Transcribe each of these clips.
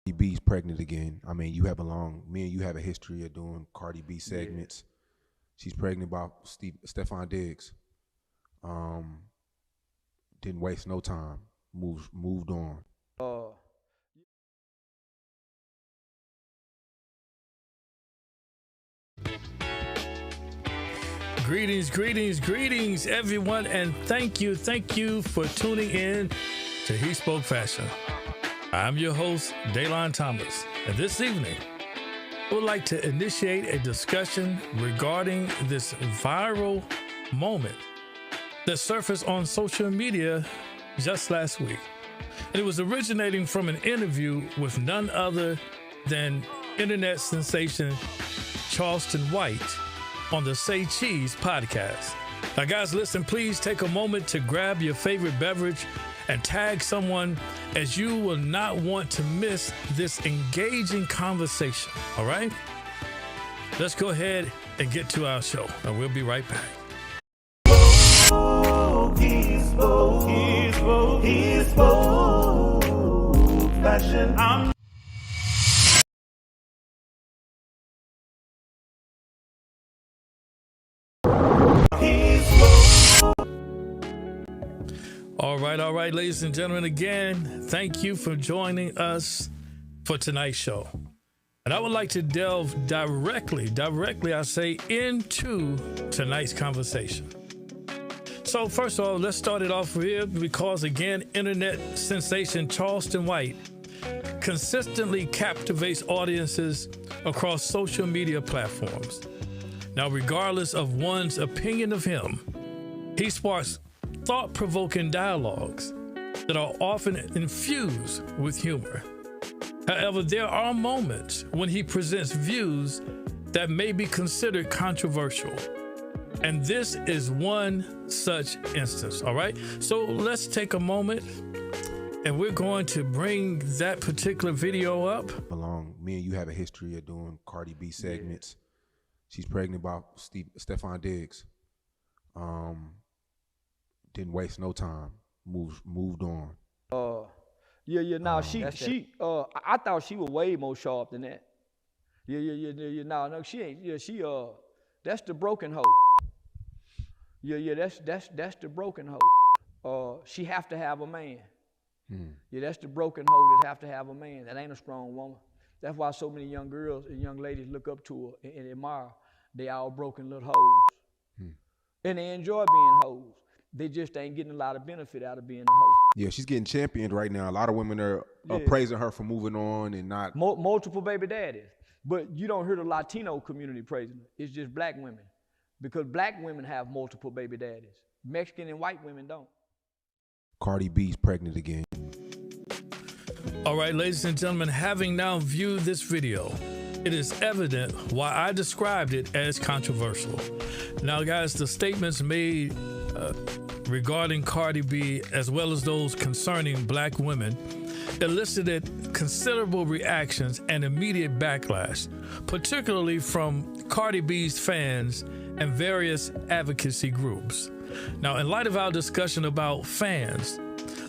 Cardi B's pregnant again. I mean, me and you have a history of doing Cardi B segments. Yeah. She's pregnant by Stefan Diggs. Didn't waste no time. Moved on. Greetings, everyone, and thank you for tuning in to He Spoke Fashion. I'm your host, Daylon Thomas, and this evening, I would like to initiate a discussion regarding this viral moment that surfaced on social media just last week. And it was originating from an interview with none other than internet sensation Charleston White on the Say Cheese podcast. Now, guys, listen, please take a moment to grab your favorite beverage and tag someone, as you will not want to miss this engaging conversation, all right? Let's go ahead and get to our show, and we'll be right back. He spoke fashion. All right, ladies and gentlemen, again, thank you for joining us for tonight's show. And I would like to delve directly, I say, into tonight's conversation. So first of all, let's start it off here because, again, internet sensation Charleston White consistently captivates audiences across social media platforms. Now, regardless of one's opinion of him, he sparks thought-provoking dialogues that are often infused with humor. However, there are moments when he presents views that may be considered controversial. And this is one such instance, all right? So let's take a moment and we're going to bring that particular video up. Me and you have a history of doing Cardi B segments. She's pregnant by Stefan Diggs. Didn't waste no time. Moved on. I thought she was way more sharp than that. No, she ain't. That's the broken hoe. That's the broken hoe. She have to have a man. That's the broken hoe that have to have a man. That ain't a strong woman. That's why so many young girls and young ladies look up to her and admire. They all broken little hoes. And they enjoy being hoes. They just ain't getting a lot of benefit out of being a hoe. Yeah, she's getting championed right now. A lot of women are praising her for moving on and not... Multiple baby daddies. But you don't hear the Latino community praising her. It's just black women. Because black women have multiple baby daddies. Mexican and white women don't. Cardi B's pregnant again. All right, ladies and gentlemen, having now viewed this video, it is evident why I described it as controversial. Now, guys, the statements made regarding Cardi B, as well as those concerning black women, elicited considerable reactions and immediate backlash, particularly from Cardi B's fans and various advocacy groups. Now, in light of our discussion about fans,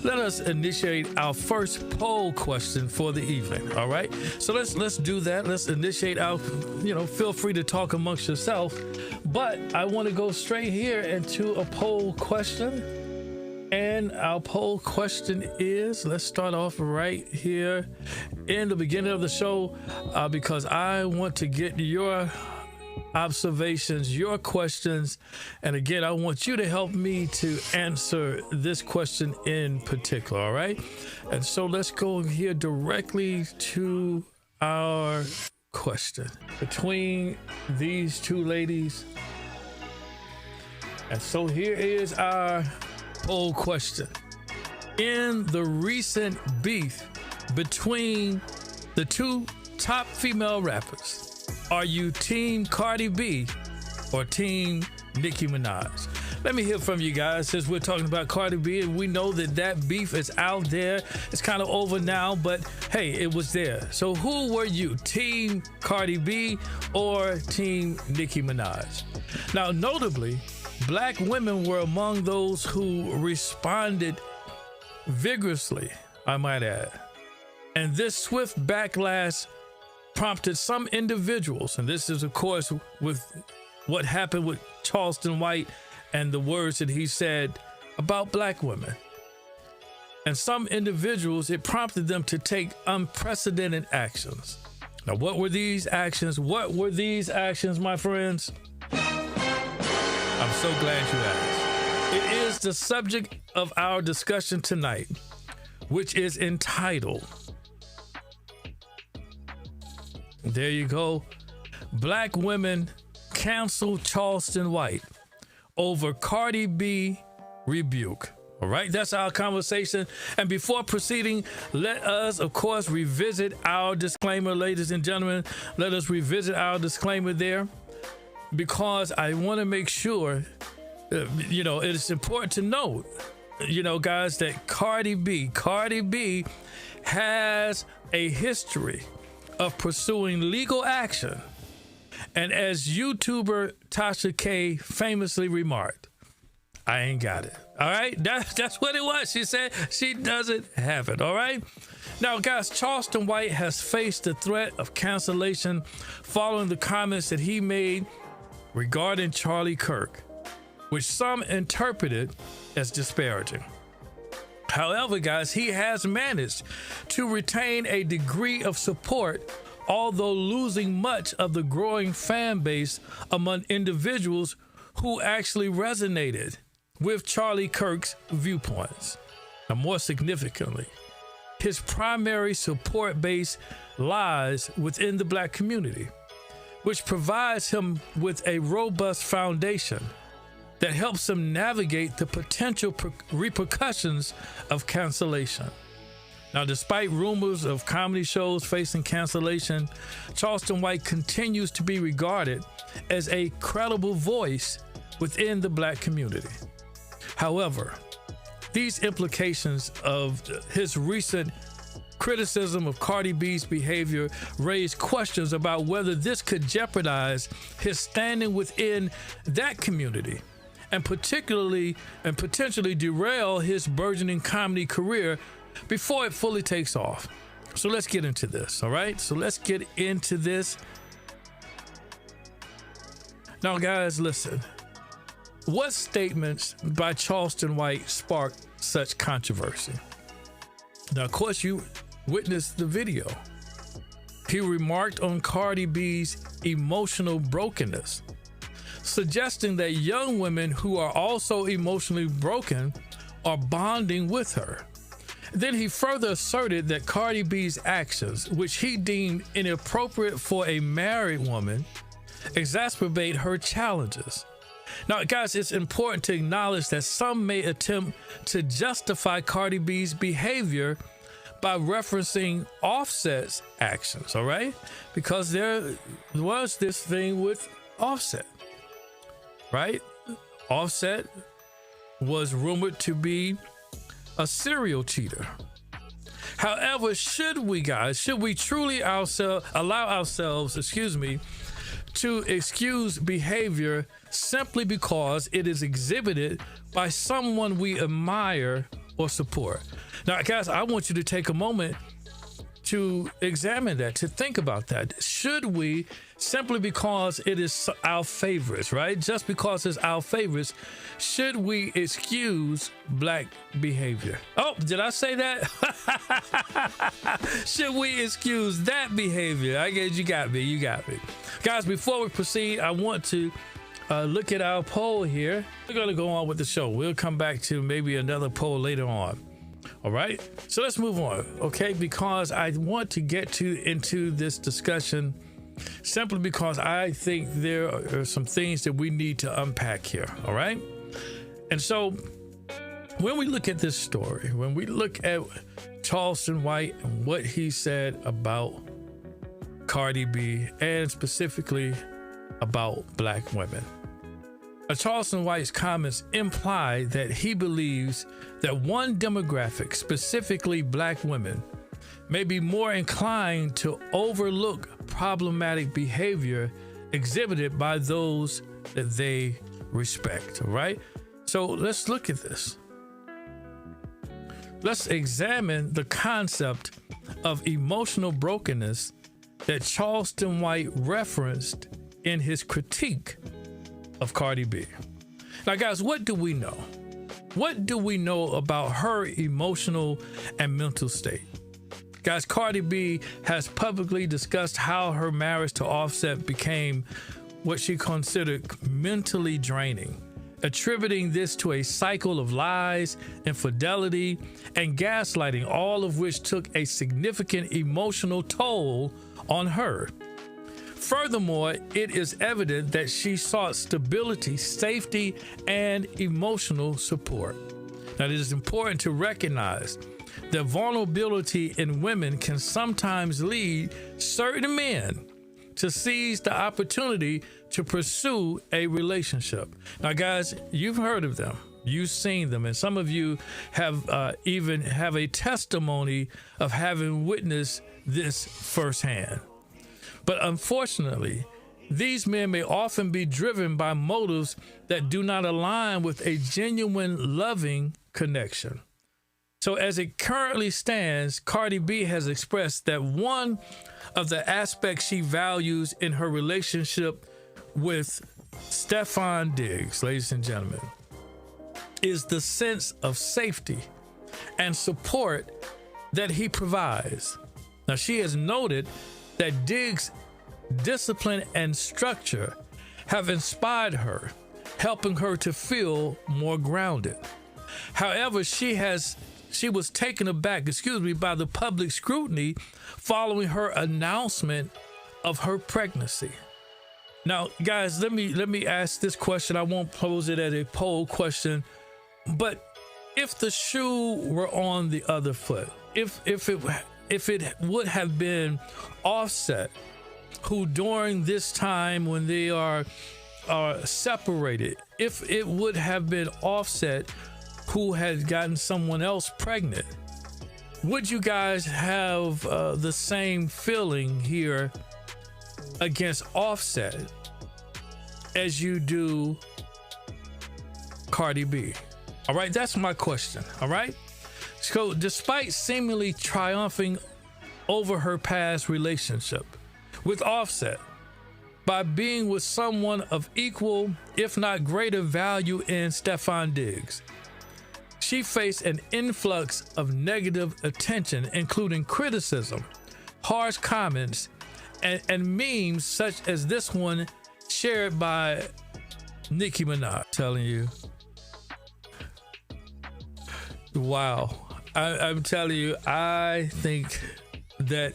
let us initiate our first poll question for the evening, all right? So let's do that. Let's initiate our, feel free to talk amongst yourself, but I want to go straight here into a poll question. And our poll question is, let's start off right here in the beginning of the show because I want to get your observations, your questions, and again, I want you to help me to answer this question in particular, all right? And so let's go here directly to our question. Between these two ladies, and so here is our poll question. In the recent beef between the two top female rappers, are you team Cardi B or team Nicki Minaj? Let me hear from you guys, since we're talking about Cardi B and we know that beef is out there. It's kind of over now, but hey, it was there. So who were you, team Cardi B or team Nicki Minaj? Now, notably, black women were among those who responded vigorously, I might add. And this swift backlash prompted some individuals, and this is, of course, with what happened with Charleston White and the words that he said about black women. And some individuals, it prompted them to take unprecedented actions. Now, what were these actions? What were these actions, my friends? I'm so glad you asked. It is the subject of our discussion tonight, which is entitled, there you go, Black Women Cancel Charleston White Over Cardi B Rebuke. All right, that's our conversation. And before proceeding, let us, of course, revisit our disclaimer, ladies and gentlemen. Let us revisit our disclaimer there, because I want to make sure, it is important to note, guys, that Cardi B has a history of pursuing legal action. And as YouTuber Tasha K famously remarked, I ain't got it. All right, that's what it was. She said she doesn't have it. All right. Now, guys, Charleston White has faced the threat of cancellation following the comments that he made regarding Charlie Kirk, which some interpreted as disparaging. However, guys, he has managed to retain a degree of support, although losing much of the growing fan base among individuals who actually resonated with Charlie Kirk's viewpoints. Now, more significantly, his primary support base lies within the black community, which provides him with a robust foundation that helps him navigate the potential repercussions of cancellation. Now, despite rumors of comedy shows facing cancellation, Charleston White continues to be regarded as a credible voice within the black community. However, these implications of his recent criticism of Cardi B's behavior raise questions about whether this could jeopardize his standing within that community, and potentially derail his burgeoning comedy career before it fully takes off. So let's get into this, all right? So let's get into this. Now, guys, listen. What statements by Charleston White sparked such controversy? Now, of course, you witnessed the video. He remarked on Cardi B's emotional brokenness, suggesting that young women who are also emotionally broken are bonding with her. Then he further asserted that Cardi B's actions, which he deemed inappropriate for a married woman, exacerbate her challenges. Now, guys, it's important to acknowledge that some may attempt to justify Cardi B's behavior by referencing Offset's actions, all right? Because there was this thing with Offset, right? Offset was rumored to be a serial cheater. However, should we truly allow ourselves, to excuse behavior simply because it is exhibited by someone we admire or support? Now, guys, I want you to take a moment to examine that, to think about that. Should we, simply because it is our favorites, right? Just because it's our favorites, should we excuse black behavior? Oh, did I say that? Should we excuse that behavior? I guess you got me. Guys, before we proceed, I want to look at our poll here. We're going to go on with the show. We'll come back to maybe another poll later on. All right, so let's move on, okay? Because I want to get into this discussion simply because I think there are some things that we need to unpack here, all right? And so when we look at this story, when we look at Charleston White and what he said about Cardi B and specifically about black women, Charleston White's comments imply that he believes that one demographic, specifically black women, may be more inclined to overlook problematic behavior exhibited by those that they respect, all right? So let's look at this. Let's examine the concept of emotional brokenness that Charleston White referenced in his critique of Cardi B. Now, guys, what do we know? What do we know about her emotional and mental state? Guys, Cardi B has publicly discussed how her marriage to Offset became what she considered mentally draining, attributing this to a cycle of lies, infidelity, and gaslighting, all of which took a significant emotional toll on her. Furthermore, it is evident that she sought stability, safety, and emotional support. Now, it is important to recognize that vulnerability in women can sometimes lead certain men to seize the opportunity to pursue a relationship. Now, guys, you've heard of them. You've seen them, and some of you have even have a testimony of having witnessed this firsthand. But unfortunately, these men may often be driven by motives that do not align with a genuine loving connection. So as it currently stands, Cardi B has expressed that one of the aspects she values in her relationship with Stefan Diggs, ladies and gentlemen, is the sense of safety and support that he provides. Now, she has noted that Diggs' discipline and structure have inspired her, helping her to feel more grounded. However, she was taken aback, by the public scrutiny following her announcement of her pregnancy. Now, guys, let me ask this question. I won't pose it as a poll question, but if the shoe were on the other foot, if it would have been Offset, who during this time when they are separated, if it would have been Offset who had gotten someone else pregnant, would you guys have the same feeling here against Offset as you do Cardi B? All right, that's my question. All right. So despite seemingly triumphing over her past relationship with Offset by being with someone of equal, if not greater value in Stefan Diggs, she faced an influx of negative attention, including criticism, harsh comments, and memes such as this one shared by Nicki Minaj. Telling you, wow. I'm telling you, I think that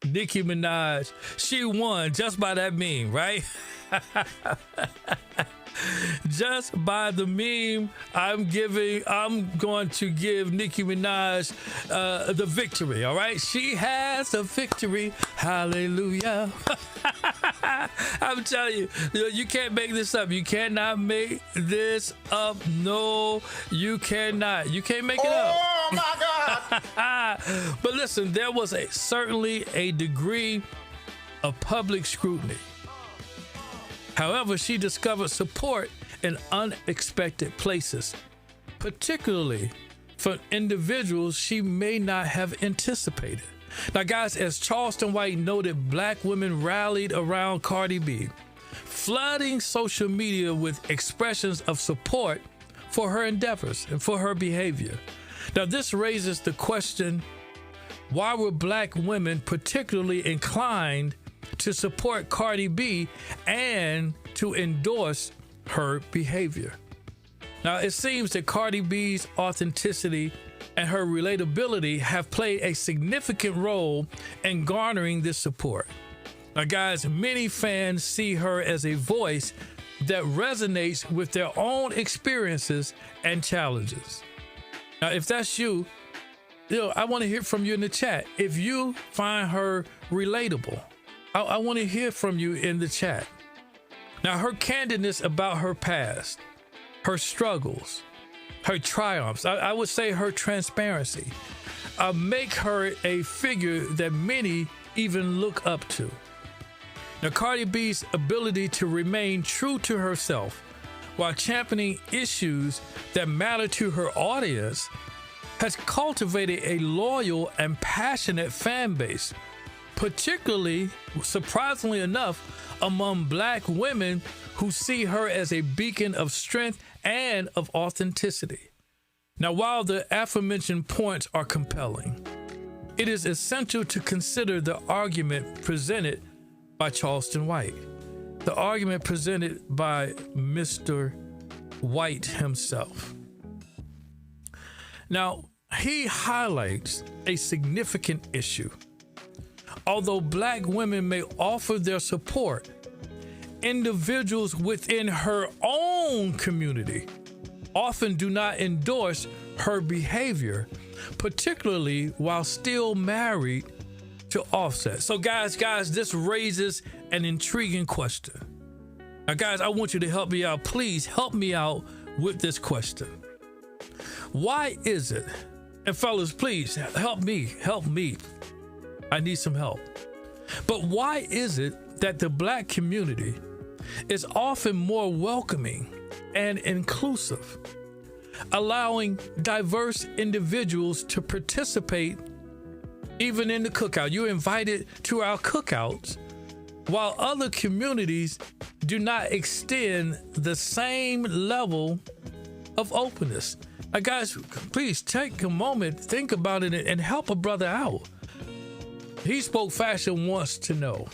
Nicki Minaj, she won just by that meme, right? Just by the meme, I'm going to give Nicki Minaj the victory, all right? She has a victory, hallelujah. I'm telling you, you can't make this up. You cannot make this up. No, you cannot. You can't make it up. Oh, my God. But listen, there was certainly a degree of public scrutiny. However, she discovered support in unexpected places, particularly from individuals she may not have anticipated. Now, guys, as Charleston White noted, Black women rallied around Cardi B, flooding social media with expressions of support for her endeavors and for her behavior. Now, this raises the question, why were Black women particularly inclined to support Cardi B and to endorse her behavior? Now, it seems that Cardi B's authenticity and her relatability have played a significant role in garnering this support. Now, guys, many fans see her as a voice that resonates with their own experiences and challenges. Now, if that's you, I want to hear from you in the chat. If you find her relatable, I want to hear from you in the chat. Now, her candidness about her past, her struggles, her triumphs, I would say her transparency, make her a figure that many even look up to. Now, Cardi B's ability to remain true to herself while championing issues that matter to her audience has cultivated a loyal and passionate fan base, particularly, surprisingly enough, among Black women who see her as a beacon of strength and of authenticity. Now, while the aforementioned points are compelling, it is essential to consider the argument presented by Charleston White, the argument presented by Mr. White himself. Now, he highlights a significant issue. Although Black women may offer their support, individuals within her own community often do not endorse her behavior, particularly while still married to Offset. So guys, this raises an intriguing question. Now guys, I want you to help me out. Please help me out with this question. Why is it, and fellas, please help me. I need some help. But why is it that the Black community is often more welcoming and inclusive, allowing diverse individuals to participate even in the cookout? You're invited to our cookouts, while other communities do not extend the same level of openness. Now guys, please take a moment, think about it, and help a brother out. He Spoke Fashion wants to know.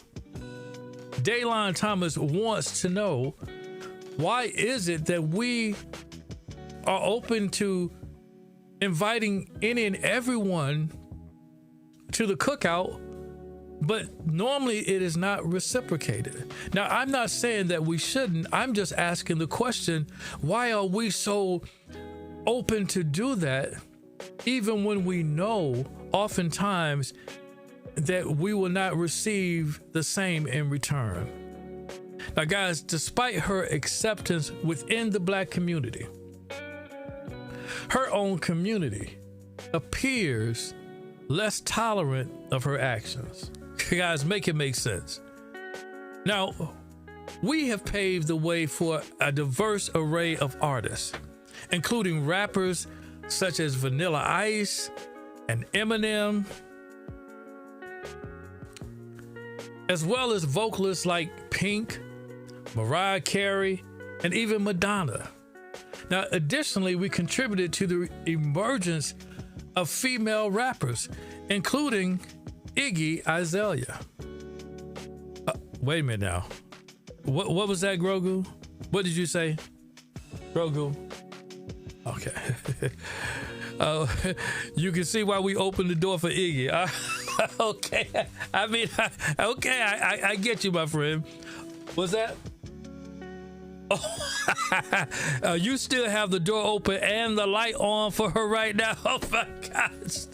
Daylon Thomas wants to know, why is it that we are open to inviting any and everyone to the cookout, but normally it is not reciprocated? Now, I'm not saying that we shouldn't. I'm just asking the question, why are we so open to do that, even when we know oftentimes that we will not receive the same in return? Now guys, despite her acceptance within the Black community, her own community appears less tolerant of her actions. Guys, make it make sense. Now, we have paved the way for a diverse array of artists, including rappers such as Vanilla Ice and Eminem, as well as vocalists like Pink, Mariah Carey, and even Madonna. Now, additionally, we contributed to the emergence of female rappers, including Iggy Azalea. Wait a minute now. What was that, Grogu? What did you say, Grogu? Okay. You can see why we opened the door for Iggy. Okay. I mean, okay, I get you, my friend. What's that? Oh, you still have the door open and the light on for her right now? Oh my gosh.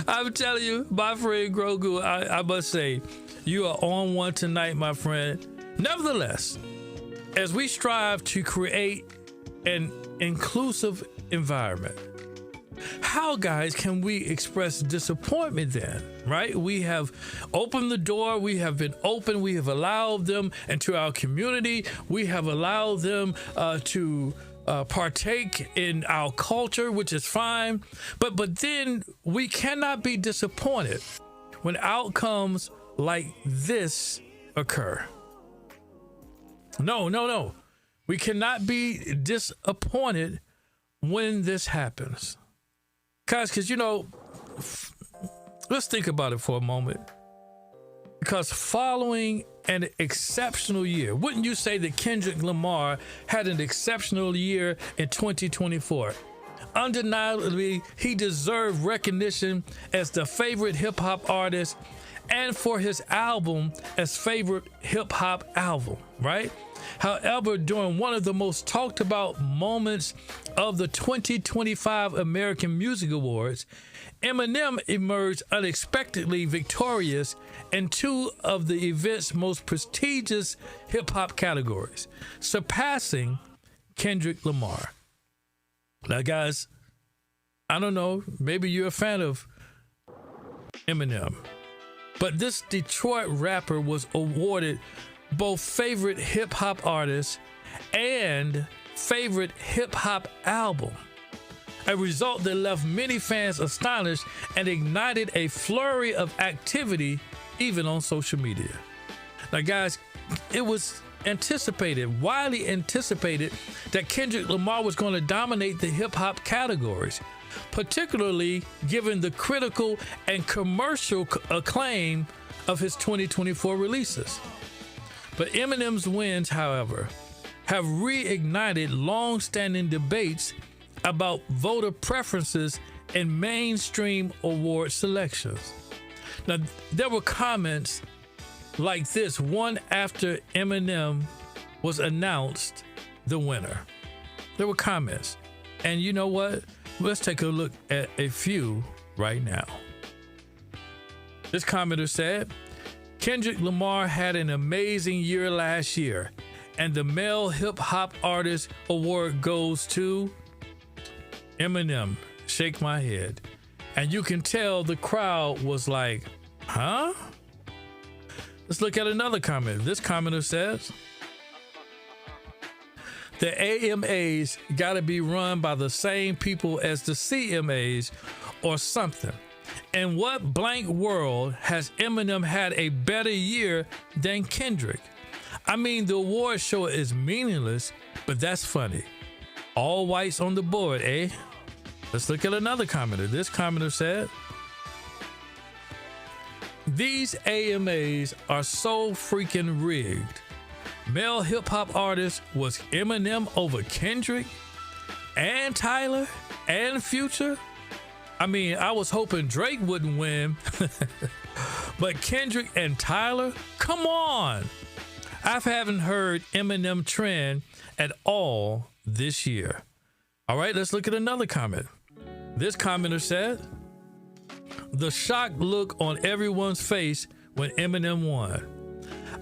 I'm telling you, my friend Grogu, I must say, you are on one tonight, my friend. Nevertheless, as we strive to create an inclusive environment, how, guys, can we express disappointment then, right? We have opened the door. We have been open. We have allowed them into our community. We have allowed them to partake in our culture, which is fine. But then we cannot be disappointed when outcomes like this occur. No. We cannot be disappointed when this happens. Guys, because, you know, let's think about it for a moment. Because following an exceptional year, wouldn't you say that Kendrick Lamar had an exceptional year in 2024? Undeniably, he deserved recognition as the favorite hip-hop artist and for his album as favorite hip-hop album, right? However, during one of the most talked about moments of the 2025 American Music Awards, Eminem emerged unexpectedly victorious in two of the event's most prestigious hip-hop categories, surpassing Kendrick Lamar. Now, guys, I don't know, maybe you're a fan of Eminem, but this Detroit rapper was awarded both favorite hip-hop artist and favorite hip-hop album. a result that left many fans astonished and ignited a flurry of activity even on social media. Now, guys, it was widely anticipated that Kendrick Lamar was going to dominate the hip-hop categories, particularly given the critical and commercial acclaim of his 2024 releases. But Eminem's wins, however, have reignited long-standing debates about voter preferences in mainstream award selections. Now, there were comments like this one after Eminem was announced the winner. There were comments. And you know what? Let's take a look at a few right now. This commenter said, Kendrick Lamar had an amazing year last year, and the Male Hip Hop Artist Award goes to Eminem. Shake my head. And you can tell the crowd was like, huh? Let's look at another comment. This commenter says, the AMAs got to be run by the same people as the CMAs or something. In what blank world has Eminem had a better year than Kendrick? I mean, the award show is meaningless, but that's funny. All whites on the board, eh? Let's look at another commenter. This commenter said, these AMAs are so freaking rigged. Male hip hop artist was Eminem over Kendrick and Tyler and Future. I mean, I was hoping Drake wouldn't win, but Kendrick and Tyler, come on. I haven't heard Eminem trend at all this year. All right, let's look at another comment. This commenter said, the shocked look on everyone's face when Eminem won.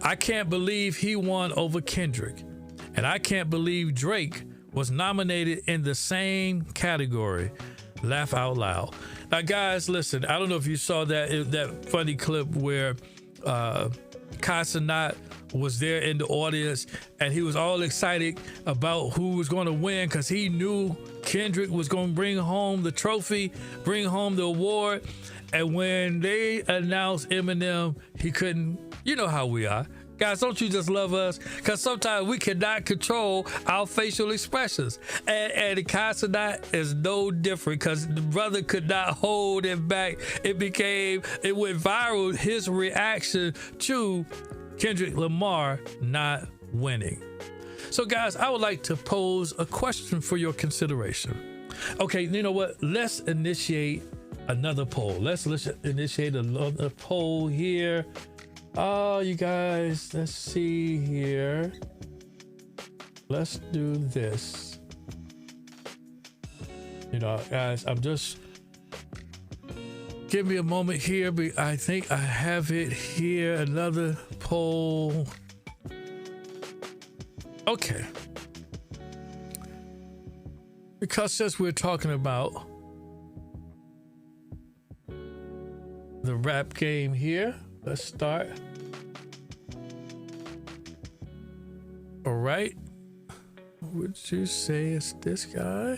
I can't believe he won over Kendrick, and I can't believe Drake was nominated in the same category. Laugh out loud. Now, guys, listen, I don't know if you saw that funny clip where Coincides was there in the audience and he was all excited about who was going to win because he knew Kendrick was going to bring home the trophy, bring home the award. And when they announced Eminem, he couldn't, you know how we are. Guys, don't you just love us? Because sometimes we cannot control our facial expressions. And the Coincides is no different because the brother could not hold it back. It went viral, his reaction to Kendrick Lamar not winning. So, guys, I would like to pose a question for your consideration. Okay, you know what? Let's initiate another poll. Let's initiate another poll here. Oh, you guys, let's see here. Let's do this. You know, guys, give me a moment here. I think I have it here. Another poll. Okay. Because since we're talking about the rap game here, let's start. All right. Would you say it's this guy?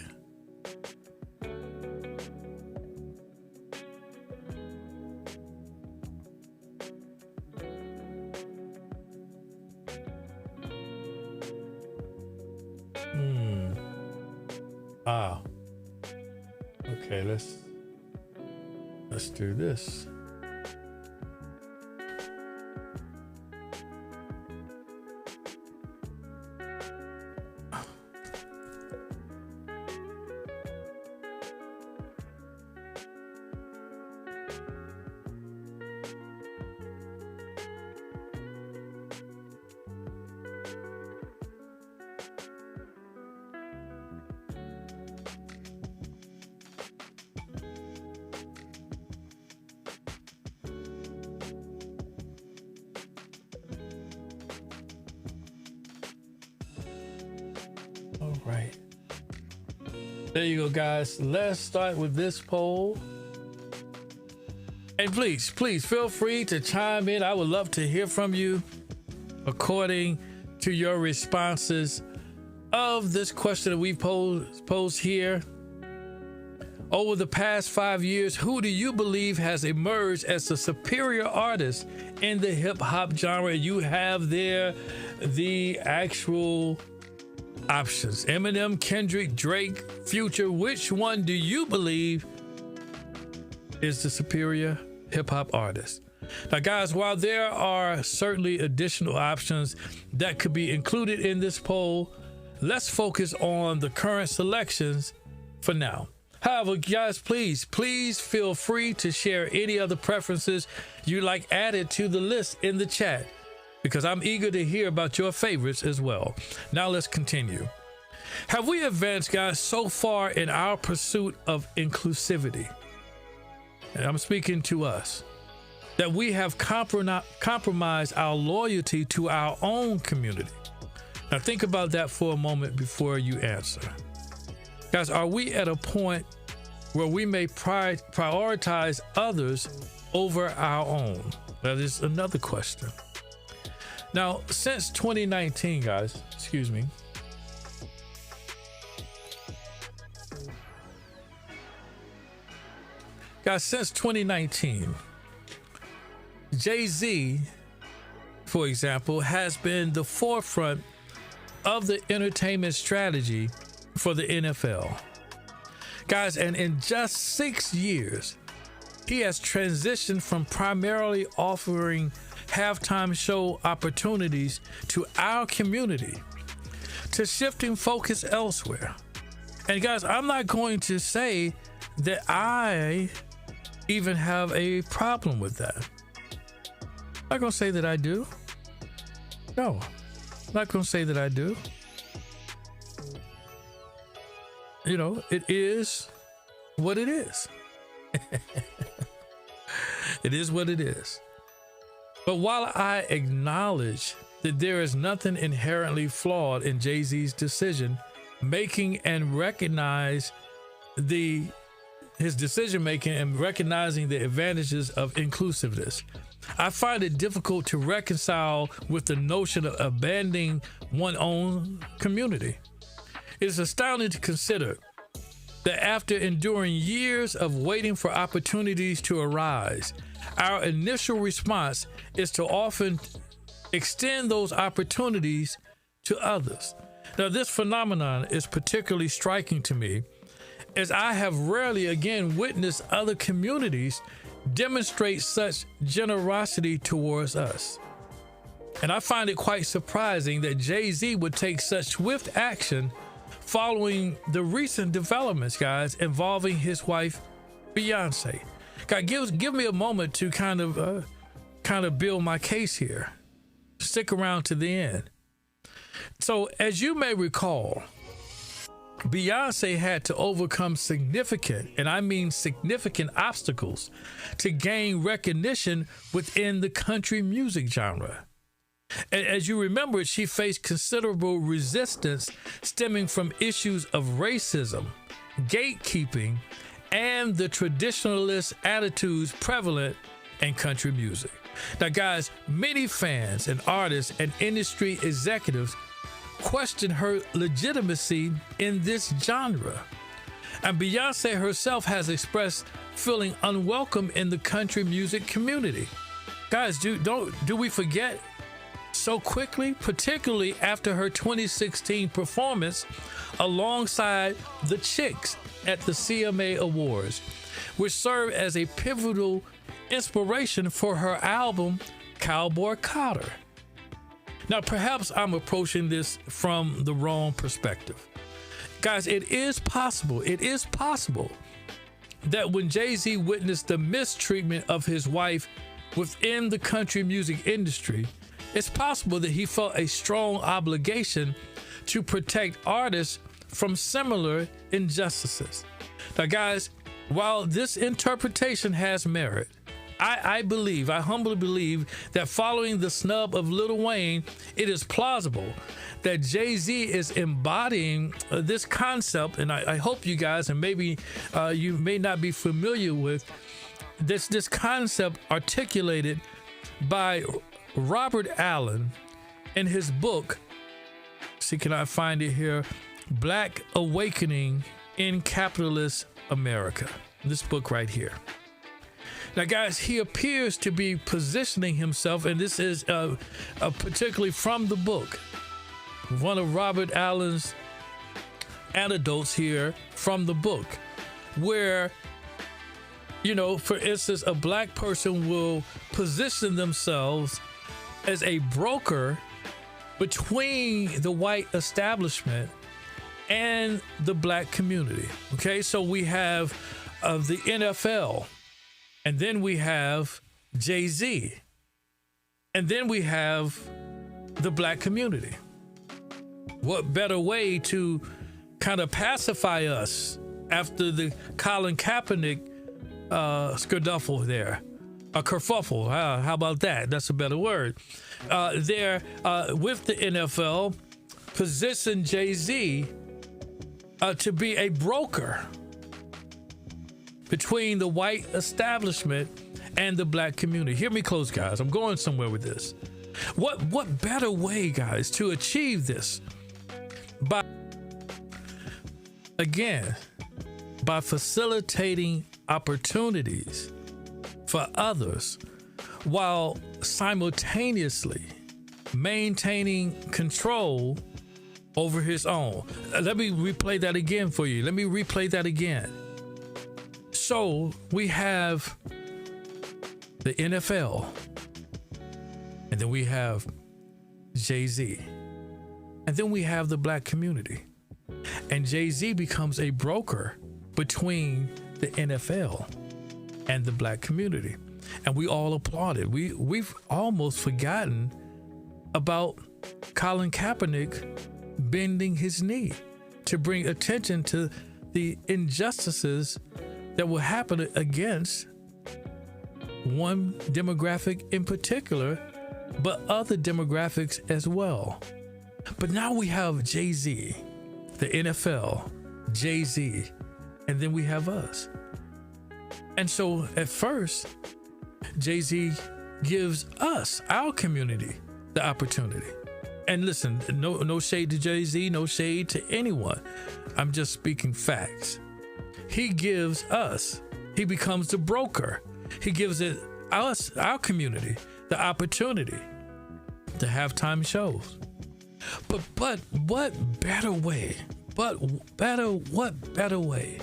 Okay, let's do this. All right. There you go, guys. Let's start with this poll. And please feel free to chime in. I would love to hear from you according to your responses of this question that we posed here. Over the past 5 years, who do you believe has emerged as the superior artist in the hip hop genre? You have there the actual options: Eminem, Kendrick, Drake, Future. Which one do you believe is the superior hip hop artist? Now, guys, while there are certainly additional options that could be included in this poll, let's focus on the current selections for now. However, guys, please feel free to share any other preferences you like added to the list in the chat, because I'm eager to hear about your favorites as well. Now let's continue. Have we advanced, guys, so far in our pursuit of inclusivity? And I'm speaking to us, that we have compromised our loyalty to our own community? Now think about that for a moment before you answer. Guys, are we at a point where we may prioritize others over our own? That is another question. Now, since 2019, guys, excuse me. Guys, since 2019, Jay-Z, for example, has been the forefront of the entertainment strategy for the NFL. Guys, and in just 6 years, he has transitioned from primarily offering halftime show opportunities to our community to shifting focus elsewhere. And guys, I'm not going to say that I even have a problem with that. I'm not going to say that I do. No, I'm not going to say that I do. You know, it is what it is. It is what it is. But while I acknowledge that there is nothing inherently flawed in Jay-Z's decision making and recognize his decision making and recognizing the advantages of inclusiveness, I find it difficult to reconcile with the notion of abandoning one's own community. It is astounding to consider that after enduring years of waiting for opportunities to arise, our initial response is to often extend those opportunities to others. Now, this phenomenon is particularly striking to me, as I have rarely again witnessed other communities demonstrate such generosity towards us. And I find it quite surprising that Jay-Z would take such swift action following the recent developments, guys, involving his wife, Beyonce. God, give me a moment to kind of build my case here. Stick around to the end. So, as you may recall, Beyonce had to overcome significant, and I mean significant, obstacles to gain recognition within the country music genre. And as you remember, she faced considerable resistance stemming from issues of racism, gatekeeping, and the traditionalist attitudes prevalent in country music. Now, guys, many fans and artists and industry executives question her legitimacy in this genre. And Beyonce herself has expressed feeling unwelcome in the country music community. Guys, do we forget so quickly, particularly after her 2016 performance alongside the Chicks at the CMA Awards, which served as a pivotal inspiration for her album, Cowboy Carter. Now, perhaps I'm approaching this from the wrong perspective. Guys, it is possible that when Jay-Z witnessed the mistreatment of his wife within the country music industry, it's possible that he felt a strong obligation to protect artists from similar injustices. Now, guys, while this interpretation has merit, I humbly believe that following the snub of Lil Wayne, it is plausible that Jay-Z is embodying this concept, and I hope you guys, and maybe you may not be familiar with this concept articulated by Robert Allen in his book, see, can I find it here? Black Awakening in Capitalist America. This book right here. Now, guys, he appears to be positioning himself, and this is particularly from the book, one of Robert Allen's anecdotes here from the book, where, you know, for instance, a black person will position themselves as a broker between the white establishment and the black community. Okay, so we have the NFL, and then we have Jay-Z, and then we have the black community. What better way to kind of pacify us after the Colin Kaepernick skerduffle there? A kerfuffle, how about that? That's a better word. There, with the NFL, position Jay-Z to be a broker between the white establishment and the black community. Hear me close, guys. I'm going somewhere with this. What better way, guys, to achieve this? By facilitating opportunities for others while simultaneously maintaining control over his own. Let me replay that again for you. Let me replay that again. So we have the NFL, and then we have Jay-Z, and then we have the black community. And Jay-Z becomes a broker between the NFL and the black community. And we all applauded. We've almost forgotten about Colin Kaepernick bending his knee to bring attention to the injustices that will happen against one demographic in particular, but other demographics as well. But now we have Jay-Z, the NFL, Jay-Z, and then we have us. And so at first, Jay-Z gives us, our community, the opportunity. And listen, no shade to Jay-Z, no shade to anyone. I'm just speaking facts. He gives us, he becomes the broker. He gives us, our community, the opportunity to have time shows. But what better way? What better way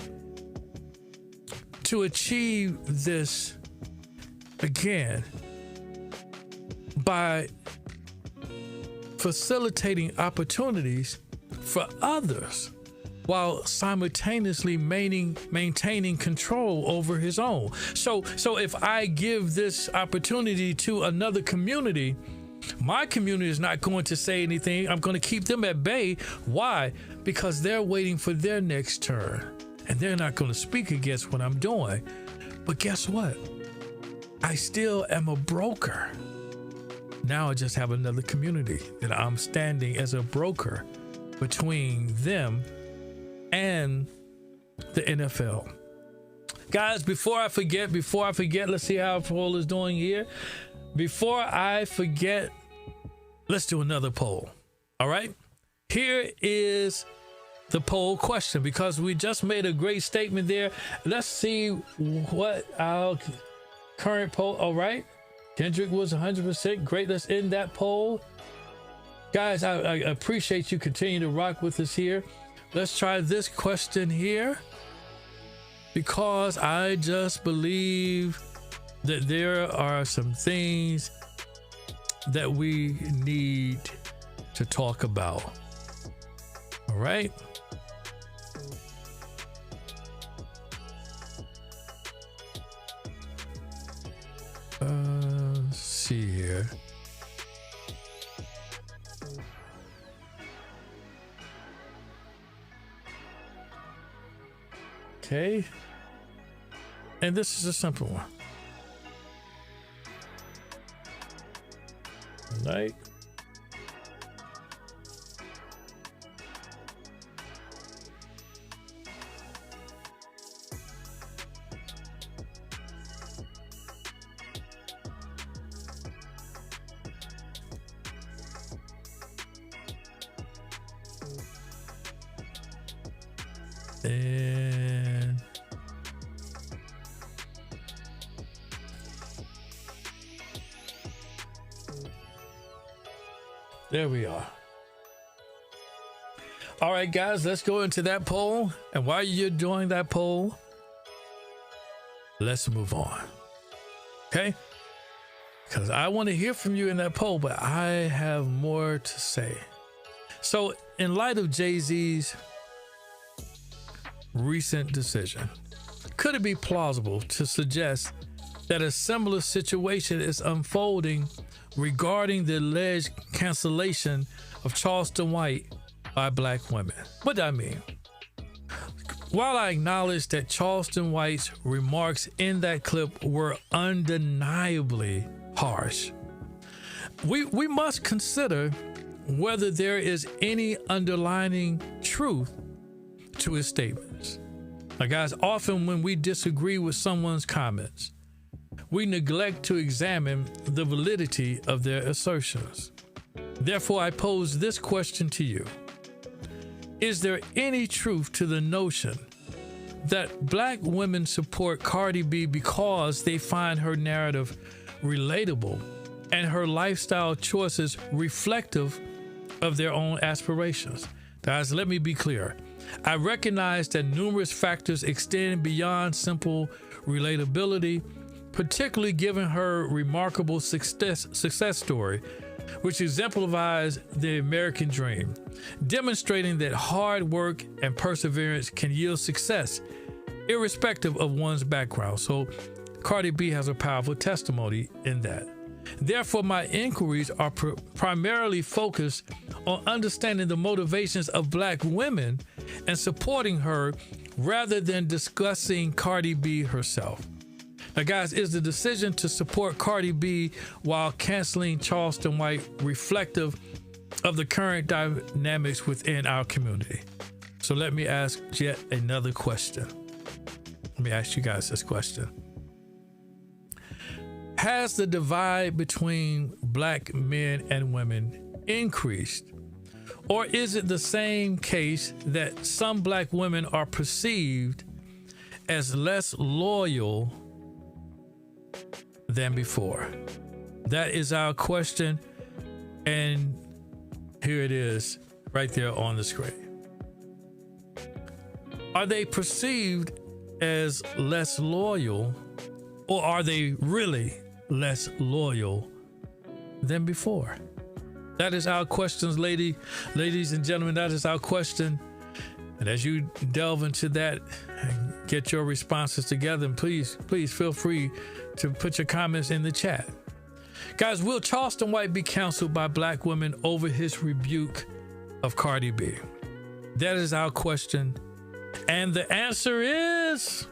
to achieve this, again, by facilitating opportunities for others while simultaneously maintaining control over his own. So if I give this opportunity to another community, my community is not going to say anything. I'm going to keep them at bay. Why? Because they're waiting for their next turn, and they're not going to speak against what I'm doing. But guess what? I still am a broker. Now I just have another community that I'm standing as a broker between them and the NFL. Guys, before I forget, let's see how our poll is doing here. Before I forget, let's do another poll. All right? Here is the poll question, because we just made a great statement there. Let's see what our current poll. All right. Kendrick was 100%. Great. Let's end that poll. Guys, I appreciate you continuing to rock with us here. Let's try this question here, because I just believe that there are some things that we need to talk about. All right. Let's see here. Okay. And this is a simple one. All right. And There we are. All right, guys, let's go into that poll. And while you're doing that poll, let's move on. Okay? Because I want to hear from you in that poll, but I have more to say. So, in light of Jay-Z's recent decision, could it be plausible to suggest that a similar situation is unfolding regarding the alleged cancellation of Charleston White by black women? What do I mean? While I acknowledge that Charleston White's remarks in that clip were undeniably harsh, we must consider whether there is any underlying truth to his statements. Now, guys, often when we disagree with someone's comments, we neglect to examine the validity of their assertions. Therefore, I pose this question to you. Is there any truth to the notion that black women support Cardi B because they find her narrative relatable and her lifestyle choices reflective of their own aspirations? Guys, let me be clear. I recognize that numerous factors extend beyond simple relatability, particularly given her remarkable success story, which exemplifies the American dream, demonstrating that hard work and perseverance can yield success, irrespective of one's background. So Cardi B has a powerful testimony in that. Therefore, my inquiries are primarily focused on understanding the motivations of black women and supporting her rather than discussing Cardi B herself. Now, guys, is the decision to support Cardi B while canceling Charleston White reflective of the current dynamics within our community? So let me ask yet another question. Let me ask you guys this question. Has the divide between black men and women increased? Or is it the same case that some black women are perceived as less loyal than before? That is our question, and here it is right there on the screen. Are they perceived as less loyal, or are they really less loyal than before? That is our questions, ladies and gentlemen. That is our question. And as you delve into that and get your responses together, and please feel free to put your comments in the chat. Guys, will Charleston White be counseled by black women over his rebuke of Cardi B? That is our question. And the answer is...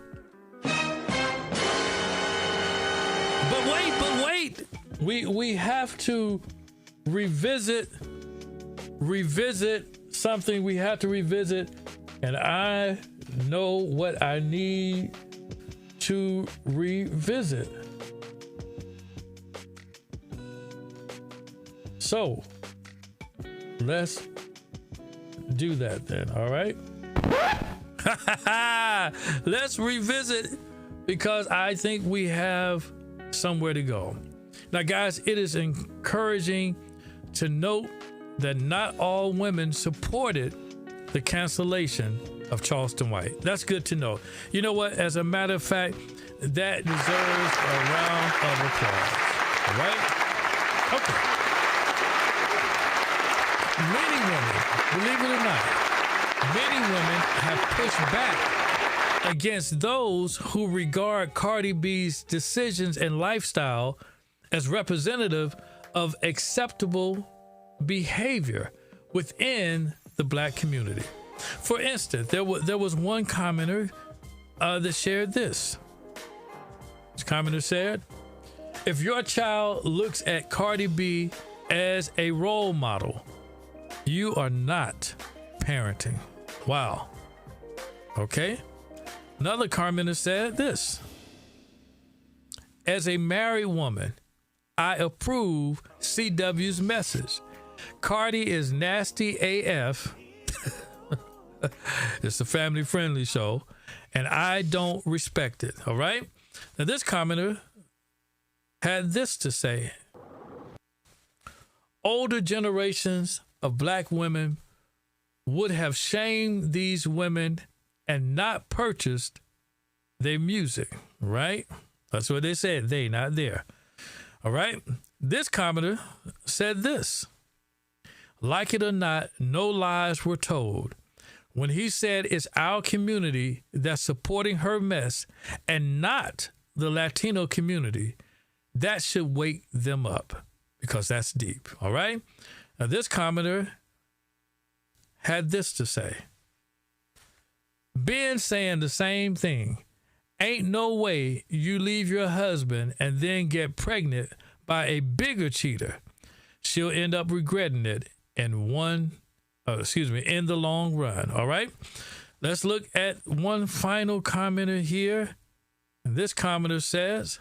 But wait. We have to revisit something we have to revisit, and I know what I need to revisit. So let's do that then, all right? Let's revisit, because I think we have somewhere to go. Now, guys, it is encouraging to note that not all women supported the cancellation of Charleston White. That's good to know. You know what? As a matter of fact, that deserves a round of applause. All right? Okay. Many women, believe it or not, many women have pushed back against those who regard Cardi B's decisions and lifestyle as representative of acceptable behavior within the black community. For instance, there was one commenter that shared this. This commenter said, if your child looks at Cardi B as a role model, you are not parenting. Wow. Okay. Another commenter said this. As a married woman, I approve CW's message. Cardi is nasty AF. It's a family-friendly show, and I don't respect it, all right? Now, this commenter had this to say. older generations of black women would have shamed these women and not purchased their music, right? That's what they said. They, not there. All right. This commenter said this: like it or not, no lies were told. When he said it's our community that's supporting her mess and not the Latino community, that should wake them up, because that's deep. All right. Now, this commenter had this to say: been saying the same thing. Ain't no way you leave your husband and then get pregnant by a bigger cheater. She'll end up regretting it in the long run. All right. Let's look at one final commenter here. And this commenter says,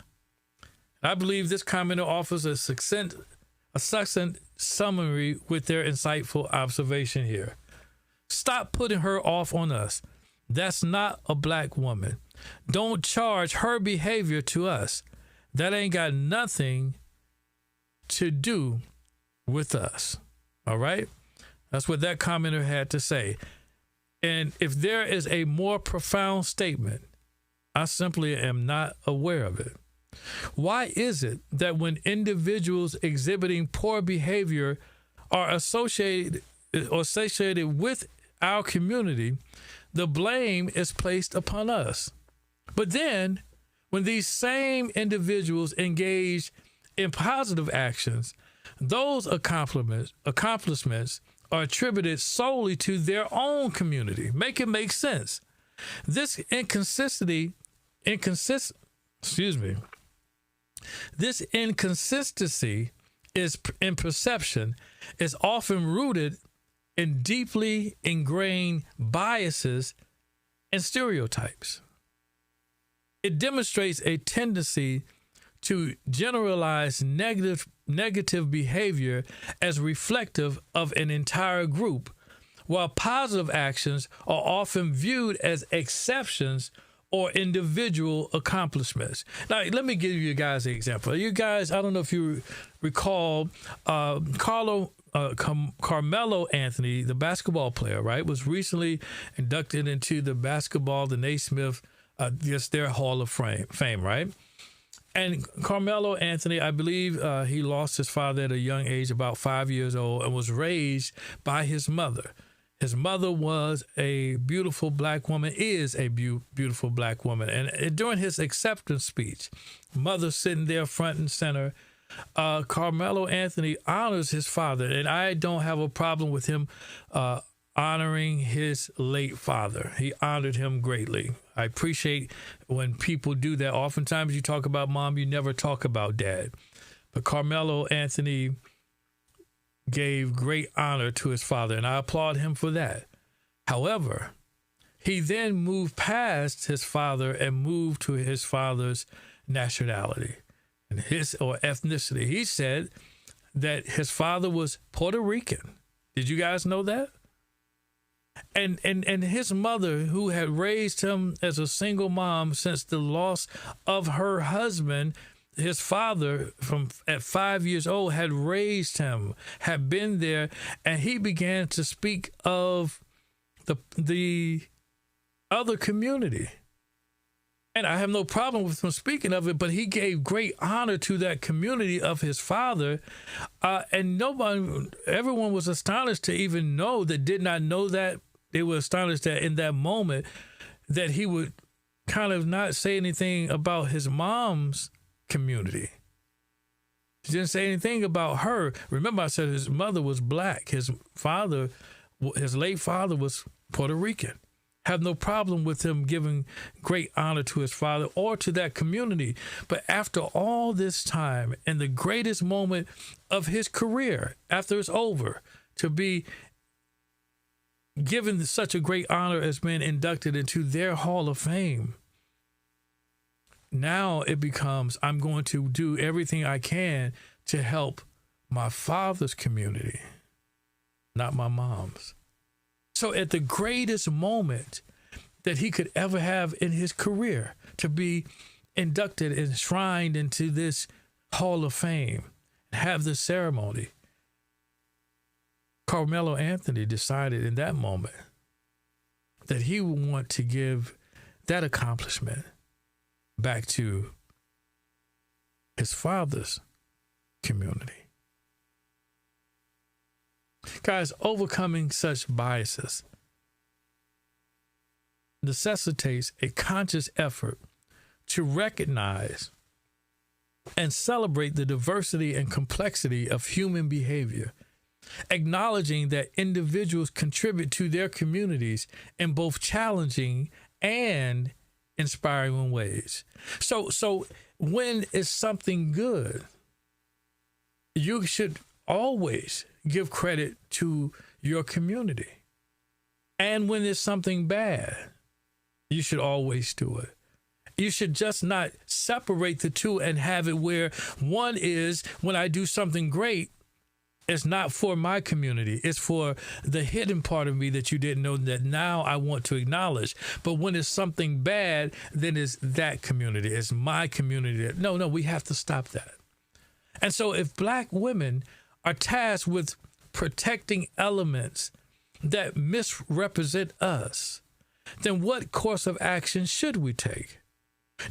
I believe this commenter offers a succinct summary with their insightful observation here. Stop putting her off on us. That's not a black woman. Don't charge her behavior to us. That ain't got nothing to do with us. All right? That's what that commenter had to say. And if there is a more profound statement, I simply am not aware of it. Why is it that when individuals exhibiting poor behavior are associated with our community, the blame is placed upon us? But then, when these same individuals engage in positive actions, those accomplishments are attributed solely to their own community. Make it make sense. This inconsistency in perception is often rooted in deeply ingrained biases and stereotypes. It demonstrates a tendency to generalize negative behavior as reflective of an entire group, while positive actions are often viewed as exceptions or individual accomplishments. Now, let me give you guys an example. You guys, I don't know if you recall, Carmelo Anthony, the basketball player, right, was recently inducted into the Naismith, their Hall of Fame, right? And Carmelo Anthony, I believe he lost his father at a young age, about 5 years old, and was raised by his mother. His mother was a beautiful black woman, is a beautiful black woman. And during his acceptance speech, mother sitting there front and center, Carmelo Anthony honors his father. And I don't have a problem with him honoring his late father. He honored him greatly. I appreciate when people do that. Oftentimes you talk about mom, you never talk about dad. But Carmelo Anthony gave great honor to his father, and I applaud him for that. However, he then moved past his father and moved to his father's nationality and ethnicity. He said that his father was Puerto Rican. Did you guys know that? And his mother, who had raised him as a single mom since the loss of her husband, his father at 5 years old had raised him, had been there, and he began to speak of the other community. And I have no problem with him speaking of it, but he gave great honor to that community of his father. And everyone was astonished to even know, that did not know that. They were astonished that in that moment that he would kind of not say anything about his mom's community. He didn't say anything about her. Remember, I said his mother was black. His late father was Puerto Rican. Have no problem with him giving great honor to his father or to that community. But after all this time, in the greatest moment of his career, after it's over, to be given such a great honor as being inducted into their Hall of Fame, now it becomes, I'm going to do everything I can to help my father's community, not my mom's. So at the greatest moment that he could ever have in his career, to be inducted, enshrined into this Hall of Fame, have the ceremony, Carmelo Anthony decided in that moment that he would want to give that accomplishment back to his father's community. Guys, overcoming such biases necessitates a conscious effort to recognize and celebrate the diversity and complexity of human behavior, acknowledging that individuals contribute to their communities in both challenging and inspiring ways. So when it's something good, you should always give credit to your community. And when it's something bad, you should always do it. You should just not separate the two and have it where one is, when I do something great, it's not for my community. It's for the hidden part of me that you didn't know that now I want to acknowledge. But when it's something bad, then it's that community. It's my community. No, we have to stop that. And so if Black women are tasked with protecting elements that misrepresent us, then what course of action should we take?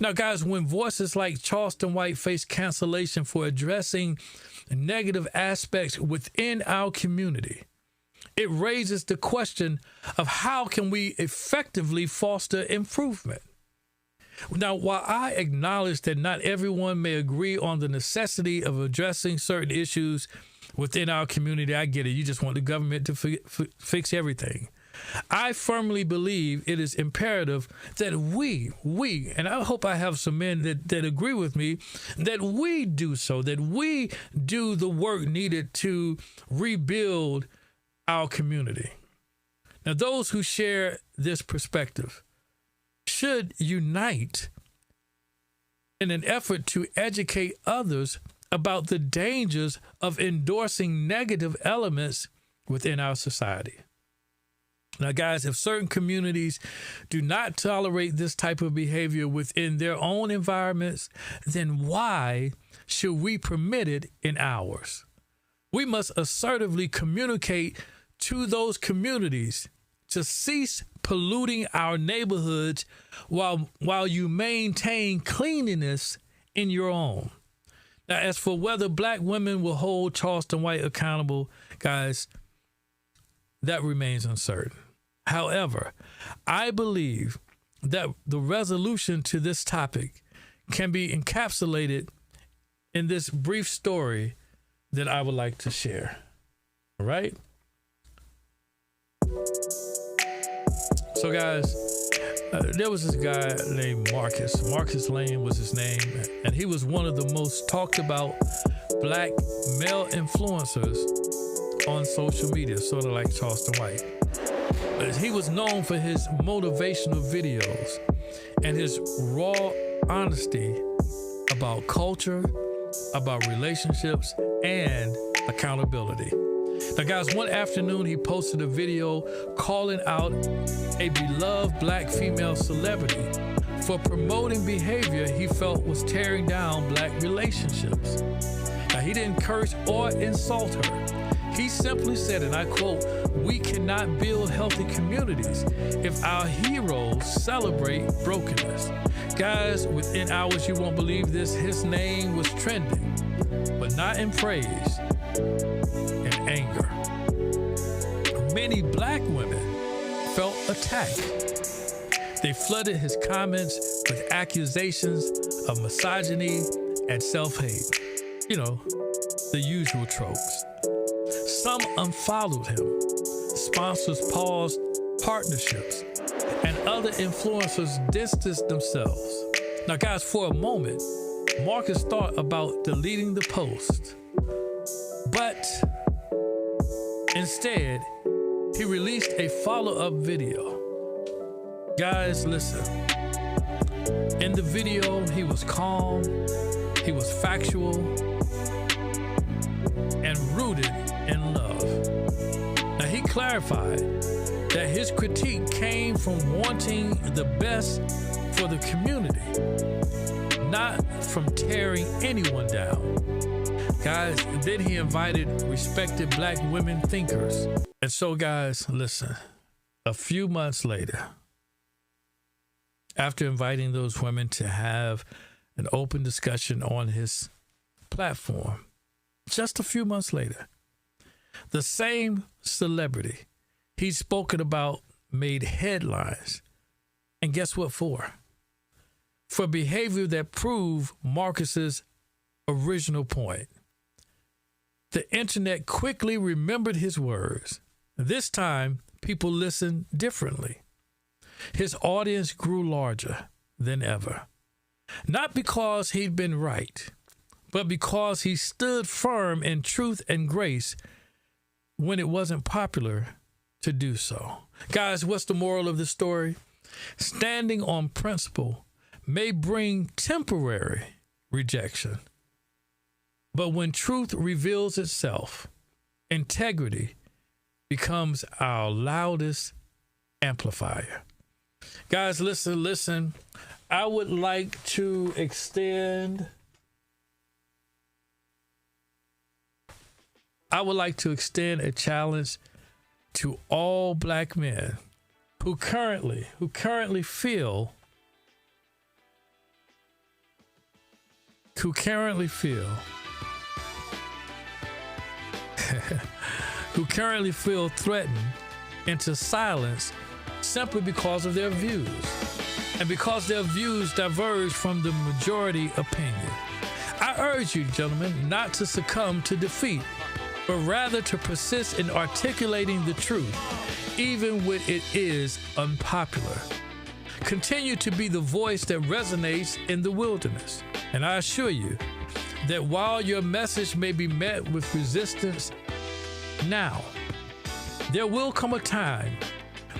Now, guys, when voices like Charleston White face cancellation for addressing negative aspects within our community, it raises the question of how can we effectively foster improvement? Now, while I acknowledge that not everyone may agree on the necessity of addressing certain issues within our community, I get it. You just want the government to fix everything. I firmly believe it is imperative that we, and I hope I have some men that agree with me, that we do so, that we do the work needed to rebuild our community. Now, those who share this perspective should unite in an effort to educate others about the dangers of endorsing negative elements within our society. Now, guys, if certain communities do not tolerate this type of behavior within their own environments, then why should we permit it in ours? We must assertively communicate to those communities to cease polluting our neighborhoods while you maintain cleanliness in your own. Now, as for whether Black women will hold Charleston White accountable, guys, that remains uncertain. However, I believe that the resolution to this topic can be encapsulated in this brief story that I would like to share. All right? So, guys, there was this guy named Marcus. Marcus Lane was his name, and he was one of the most talked about Black male influencers on social media, sort of like Charleston White. He was known for his motivational videos and his raw honesty about culture, about relationships, and accountability. Now, guys, one afternoon he posted a video calling out a beloved Black female celebrity for promoting behavior he felt was tearing down Black relationships. Now, he didn't curse or insult her. He simply said, and I quote, "We cannot build healthy communities if our heroes celebrate brokenness." Guys, within hours, you won't believe this, his name was trending, but not in praise, in anger. Many Black women felt attacked. They flooded his comments with accusations of misogyny and self-hate. You know, the usual tropes. Some unfollowed him. Sponsors paused partnerships, and other influencers distanced themselves. Now, guys, for a moment, Marcus thought about deleting the post, but instead, he released a follow-up video. Guys, listen. In the video, he was calm, he was factual, and rooted in love. Now, he clarified that his critique came from wanting the best for the community, not from tearing anyone down. Guys, then he invited respected black women thinkers. And so, guys, listen, a few months later, after inviting those women to have an open discussion on his platform, just a few months later, the same celebrity he'd spoken about made headlines. And guess what for? For behavior that proved Marcus's original point. The internet quickly remembered his words. This time, people listened differently. His audience grew larger than ever. Not because he'd been right, but because he stood firm in truth and grace when it wasn't popular to do so. Guys, what's the moral of the story? Standing on principle may bring temporary rejection, but when truth reveals itself, integrity becomes our loudest amplifier. Guys, listen. I would like to extend a challenge to all black men who currently feel threatened into silence simply because of their views and because their views diverge from the majority opinion. I urge you, gentlemen, not to succumb to defeat, but rather to persist in articulating the truth, even when it is unpopular. Continue to be the voice that resonates in the wilderness. And I assure you that while your message may be met with resistance now, there will come a time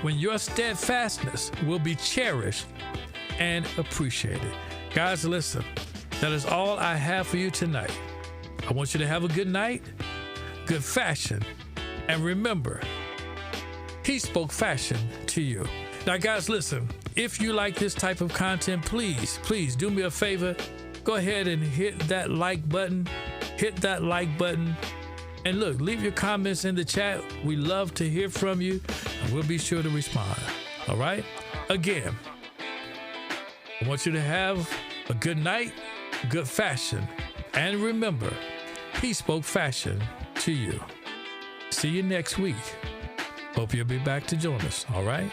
when your steadfastness will be cherished and appreciated. Guys, listen, that is all I have for you tonight. I want you to have a good night, good fashion, and remember, he spoke fashion to you. Now, guys, listen, if you like this type of content, please do me a favor. Go ahead and hit that like button. And look, leave your comments in the chat. We love to hear from you, and we'll be sure to respond. All right? Again, I want you to have a good night, good fashion, and remember, he spoke fashion to you. See you next week. Hope you'll be back to join us. All right?